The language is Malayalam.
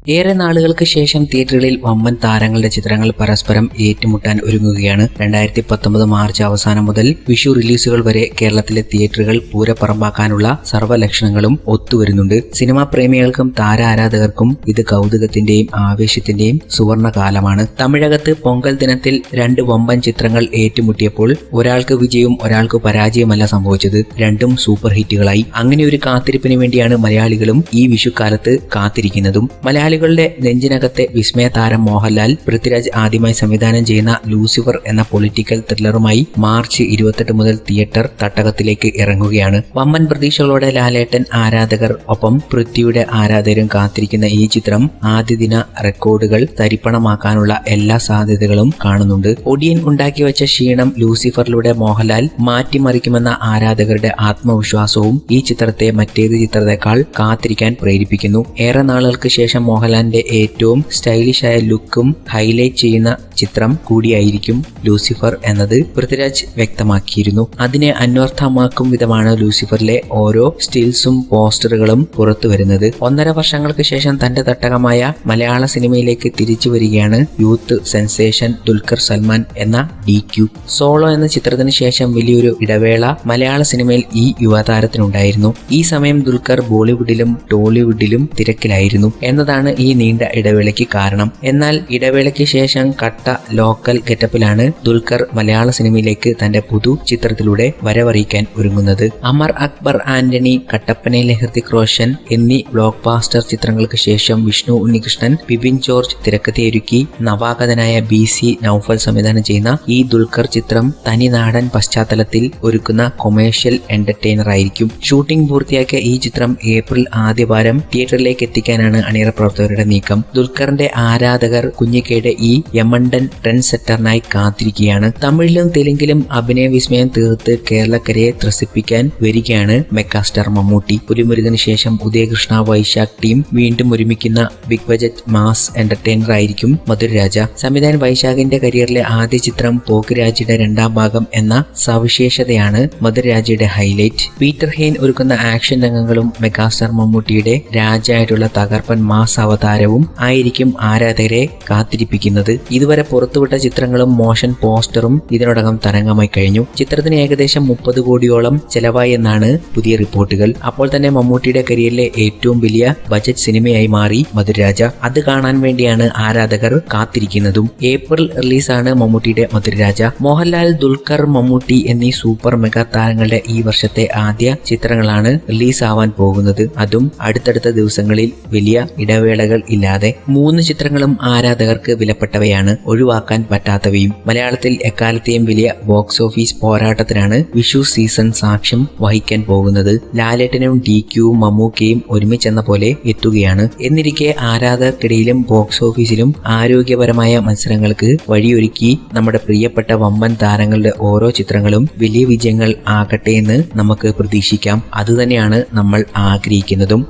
ഏറെ നാളുകൾക്ക് ശേഷം തിയേറ്ററുകളിൽ വമ്പൻ താരങ്ങളുടെ ചിത്രങ്ങൾ പരസ്പരം ഏറ്റുമുട്ടാൻ ഒരുങ്ങുകയാണ്. 2019 മാർച്ച് അവസാനം മുതൽ വിഷു റിലീസുകൾ വരെ കേരളത്തിലെ തിയേറ്ററുകൾ പൂരപ്പറമ്പാക്കാനുള്ള സർവ്വലക്ഷണങ്ങളും ഒത്തുവരുന്നുണ്ട്. സിനിമാ പ്രേമികൾക്കും താരാരാധകർക്കും ഇത് കൗതുകത്തിന്റെയും ആവേശത്തിന്റെയും സുവർണ കാലമാണ്. തമിഴകത്ത് പൊങ്കൽ ദിനത്തിൽ രണ്ട് വമ്പൻ ചിത്രങ്ങൾ ഏറ്റുമുട്ടിയപ്പോൾ ഒരാൾക്ക് വിജയവും ഒരാൾക്ക് പരാജയമല്ല സംഭവിച്ചത്. രണ്ടും സൂപ്പർ ഹിറ്റുകളായി. അങ്ങനെ ഒരു കാത്തിരിപ്പിന് വേണ്ടിയാണ് മലയാളികളും ഈ വിഷുക്കാലത്ത് കാത്തിരിക്കുന്നതും. മലയാളികളുടെ നെഞ്ചിനകത്തെ വിസ്മയ താരം മോഹൻലാൽ പൃഥ്വിരാജ് ആദ്യമായി സംവിധാനം ചെയ്യുന്ന ലൂസിഫർ എന്ന പൊളിറ്റിക്കൽ ത്രില്ലറുമായി മാർച്ച് 28 മുതൽ തിയേറ്റർ തട്ടകത്തിലേക്ക് ഇറങ്ങുകയാണ്. വമ്പൻ പ്രതീക്ഷകളോടെ ലാലേട്ടൻ ആരാധകർ ഒപ്പം പൃഥ്വിയുടെ ആരാധകരും കാത്തിരിക്കുന്ന ഈ ചിത്രം ആദ്യ ദിന റെക്കോർഡുകൾ തരിപ്പണമാക്കാനുള്ള എല്ലാ സാധ്യതകളും കാണുന്നുണ്ട്. ഒടിയൻ ഉണ്ടാക്കി വെച്ച ക്ഷീണം ലൂസിഫറിലൂടെ മോഹൻലാൽ മാറ്റിമറിക്കുമെന്ന ആരാധകരുടെ ആത്മവിശ്വാസവും ഈ ചിത്രത്തെ മറ്റേത് ചിത്രത്തെക്കാൾ കാത്തിരിക്കാൻ പ്രേരിപ്പിക്കുന്നു. ഏറെ നാളുകൾക്ക് ശേഷം മോഹൻലാലിന്റെ ഏറ്റവും സ്റ്റൈലിഷായ ലുക്കും ഹൈലൈറ്റ് ചെയ്യുന്ന ചിത്രം കൂടിയായിരിക്കും ലൂസിഫർ എന്നത് പൃഥ്വിരാജ് വ്യക്തമാക്കിയിരുന്നു. അതിനെ അന്വർത്ഥമാക്കും വിധമാണ് ലൂസിഫറിലെ ഓരോ സ്റ്റിൽസും പോസ്റ്ററുകളും പുറത്തു വരുന്നത്. 1.5 വർഷങ്ങൾക്ക് ശേഷം തന്റെ തട്ടകമായ മലയാള സിനിമയിലേക്ക് തിരിച്ചു വരികയാണ് യൂത്ത് സെൻസേഷൻ ദുൽഖർ സൽമാൻ എന്ന DQ. സോളോ എന്ന ചിത്രത്തിന് ശേഷം വലിയൊരു ഇടവേള മലയാള സിനിമയിൽ ഈ യുവതാരത്തിനുണ്ടായിരുന്നു. ഈ സമയം ദുൽഖർ ബോളിവുഡിലും ടോളിവുഡിലും തിരക്കിലായിരുന്നു എന്നതാണ് ഈ നീണ്ട ഇടവേളയ്ക്ക് കാരണം. എന്നാൽ ഇടവേളയ്ക്ക് ശേഷം കട്ട ലോക്കൽ ഗെറ്റപ്പിലാണ് ദുൽഖർ മലയാള സിനിമയിലേക്ക് തന്റെ പുതു ചിത്രത്തിലൂടെ വരവറിയിക്കാൻ ഒരുങ്ങുന്നത്. അമർ അക്ബർ ആന്റണി, കട്ടപ്പനയിലെ ഹൃതിക് റോഷൻ എന്നീ ബ്ലോക്ക് ബാസ്റ്റർ ചിത്രങ്ങൾക്ക് ശേഷം വിഷ്ണു ഉണ്ണികൃഷ്ണൻ, ബിബിൻ ജോർജ് തിരക്കഥയൊരുക്കി നവാഗതനായ BC നൌഫൽ സംവിധാനം ചെയ്യുന്ന ഈ ദുൽഖർ ചിത്രം തനിനാടൻ പശ്ചാത്തലത്തിൽ ഒരുക്കുന്ന കൊമേഴ്ഷ്യൽ എന്റർടൈനർ ആയിരിക്കും. ഷൂട്ടിംഗ് പൂർത്തിയാക്കിയ ഈ ചിത്രം ഏപ്രിൽ ആദ്യവാരം തിയേറ്ററിലേക്ക് എത്തിക്കാനാണ് അണിയറ പ്രവർത്തകരുടെ നീക്കം. ദുൽഖറിന്റെ ആരാധകർ കുഞ്ഞിക്കയുടെ ഈ യമണ്ടൻ ട്രെൻഡ് സെറ്ററിനായി കാത്തിരിക്കുകയാണ്. തമിഴിലും തെലുങ്കിലും അഭിനയ വിസ്മയം തീർത്ത് കേരളക്കരയെ ത്രസിപ്പിക്കാൻ വരികയാണ് മെഗാസ്റ്റാർ മമ്മൂട്ടി. പുലിമുരുകന് ശേഷം ഉദയകൃഷ്ണ വൈശാഖ് ടീം വീണ്ടും ഒരുമിക്കുന്ന ബിഗ് ബജറ്റ് മാസ് എന്റർടൈനർ ആയിരിക്കും മധുരരാജ. സംവിധായകൻ വൈശാഖിന്റെ കരിയറിലെ ആദ്യ ചിത്രം പോക്കിരാജയുടെ 2ാം ഭാഗം എന്ന സവിശേഷതയാണ് മധുരരാജയുടെ ഹൈലൈറ്റ്. പീറ്റർ ഹെയ്ൻ ഒരുക്കുന്ന ആക്ഷൻ രംഗങ്ങളും മെഗാസ്റ്റാർ മമ്മൂട്ടിയുടെ രാജായിട്ടുള്ള തകർപ്പൻ മാസ് അവതാരവും ആയിരിക്കും ആരാധകരെ കാത്തിരിപ്പിക്കുന്നത്. ഇതുവരെ പുറത്തുവിട്ട ചിത്രങ്ങളും മോഷൻ പോസ്റ്ററും ഇതിനോടകം തരംഗമായി കഴിഞ്ഞു. ചിത്രത്തിന് ഏകദേശം 30 കോടിയോളം ചെലവായി എന്നാണ് പുതിയ റിപ്പോർട്ടുകൾ. അപ്പോൾ തന്നെ മമ്മൂട്ടിയുടെ കരിയറിലെ ഏറ്റവും വലിയ ബജറ്റ് സിനിമയായി മാറി മധുരരാജ. അത് കാണാൻ വേണ്ടിയാണ് ആരാധകർ കാത്തിരിക്കുന്നതും. ഏപ്രിൽ റിലീസാണ് മമ്മൂട്ടിയുടെ മധുരരാജ. മോഹൻലാൽ, ദുൽഖർ, മമ്മൂട്ടി എന്നീ സൂപ്പർ മെഗാ താരങ്ങളുടെ ഈ വർഷത്തെ ആദ്യ ചിത്രങ്ങളാണ് റിലീസാവാൻ പോകുന്നത്. അതും അടുത്തടുത്ത ദിവസങ്ങളിൽ വലിയ ഇടവേളകൾ ഇല്ലാതെ. 3 ചിത്രങ്ങളും ആരാധകർക്ക് വിലപ്പെട്ടവയാണ്, ഒഴിവാക്കാൻ പറ്റാത്തവയും. മലയാളത്തിൽ എക്കാലത്തെയും വലിയ ബോക്സ് ഓഫീസ് പോരാട്ടത്തിനാണ് വിഷു സീസൺ സാക്ഷ്യം വഹിക്കാൻ പോകുന്നത്. ലാലേട്ടനും DQവും മമ്മൂക്കയും ഒരുമിച്ചെന്ന പോലെ എത്തുകയാണ്. എന്നിരിക്കെ ആരാധകർക്കിടയിലും ബോക്സ് ഓഫീസിലും ആരോഗ്യപരമായ മത്സരങ്ങൾക്ക് വഴിയൊരുക്കി നമ്മുടെ പ്രിയപ്പെട്ട വമ്പൻ താരങ്ങളുടെ ഓരോ ചിത്രങ്ങളും വലിയ വിജയങ്ങൾ ആകട്ടെ എന്ന് നമുക്ക് പ്രതീക്ഷിക്കാം. അതുതന്നെയാണ് നമ്മൾ ആഗ്രഹിക്കുന്നതും.